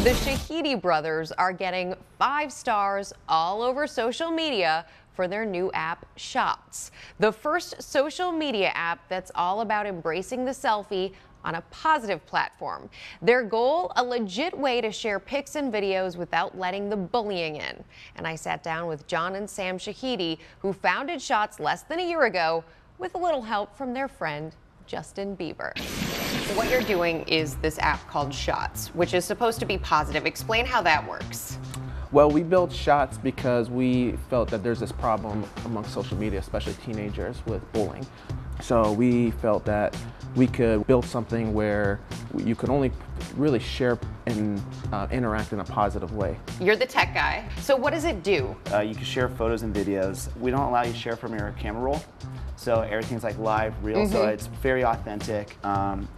The Shahidi brothers are getting 5 stars all over social media for their new app, Shots, the first social media app that's all about embracing the selfie on a positive platform. Their goal, a legit way to share pics and videos without letting the bullying in. And I sat down with John and Sam Shahidi, who founded Shots less than a year ago with a little help from their friend, Justin Bieber. What you're doing is this app called Shots, which is supposed to be positive. Explain how that works. Well, we built Shots because we felt that there's this problem among social media, especially teenagers, with bullying. So we felt that we could build something where you could only really share and interact in a positive way. You're the tech guy. So what does it do? You can share photos and videos. We don't allow you to share from your camera roll. So everything's like live, real, so it's very authentic.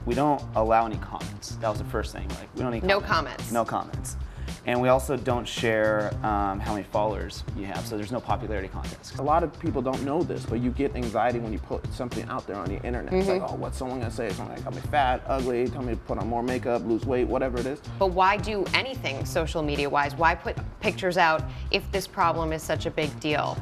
We don't allow any comments. That was the first thing. Like, we don't need comments. No comments. No comments. And we also don't share how many followers you have, so there's no popularity contest. A lot of people don't know this, but you get anxiety when you put something out there on the internet. It's like, oh, what's someone gonna say? Someone gonna call me fat, ugly, tell me to put on more makeup, lose weight, whatever it is. But why do anything social media wise? Why put pictures out if this problem is such a big deal?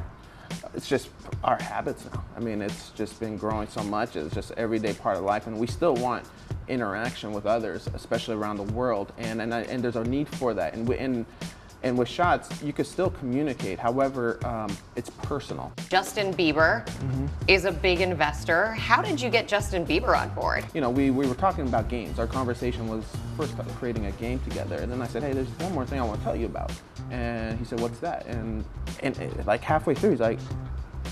It's just our habits now. I mean, it's just been growing so much. It's just everyday part of life, and we still want interaction with others, especially around the world. And there's a need for that. And with Shots, you could still communicate. However, it's personal. Justin Bieber is a big investor. How did you get Justin Bieber on board? You know, we were talking about games. Our conversation was first creating a game together. And then I said, hey, there's one more thing I want to tell you about. And he said, what's that? And like halfway through, he's like,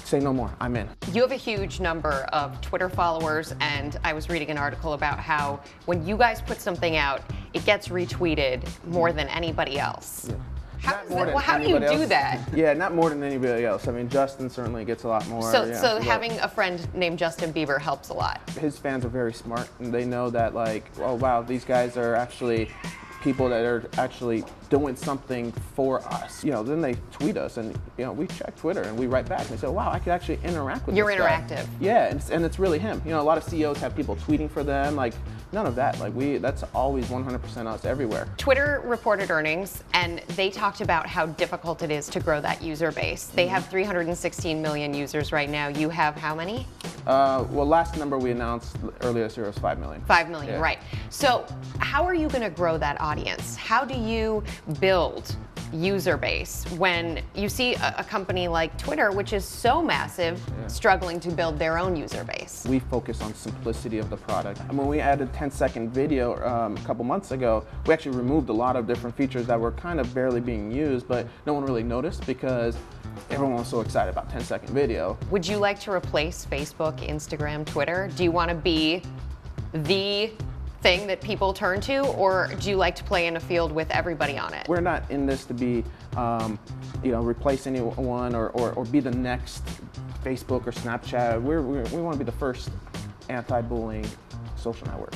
say no more, I'm in. You have a huge number of Twitter followers, and I was reading an article about how when you guys put something out, it gets retweeted more than anybody else. Yeah. How do you do that? Yeah, not more than anybody else. I mean, Justin certainly gets a lot more. So having a friend named Justin Bieber helps a lot. His fans are very smart, and they know that, like, oh wow, these guys are actually people that are actually doing something for us. You know, then they tweet us, and you know, we check Twitter and we write back and they say, wow, I could actually interact with You're this guy. interactive. Yeah, and it's really him. You know, a lot of CEOs have people tweeting for them. Like, none of that. Like, that's always 100% us everywhere. Twitter reported earnings, and they talked about how difficult it is to grow that user base. They have 316 million users right now. You have how many? Well, last number we announced earlier this year was 5 million. 5 million, Yeah. right. So how are you going to grow that audience? How do you build user base when you see a company like Twitter, which is so massive, struggling to build their own user base? We focus on simplicity of the product. And when we added 10-second video a couple months ago, we actually removed a lot of different features that were kind of barely being used, but no one really noticed because everyone was so excited about 10-second video. Would you like to replace Facebook, Instagram, Twitter? Do you want to be the thing that people turn to, or do you like to play in a field with everybody on it? We're not in this to be, you know, replace anyone or be the next Facebook or Snapchat. We want to be the first anti-bullying social network.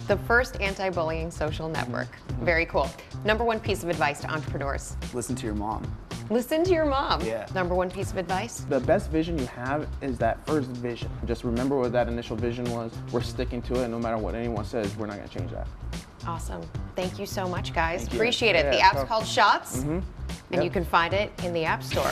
The first anti-bullying social network. Very cool. Number one piece of advice to entrepreneurs. Listen to your mom. Listen to your mom. Yeah. Number one piece of advice. The best vision you have is that first vision. Just remember what that initial vision was. We're sticking to it, and no matter what anyone says, we're not going to change that. Awesome. Thank you so much, guys. Thank you. Appreciate it. Yeah, The app's called Shots, and Yep. you can find it in the App Store.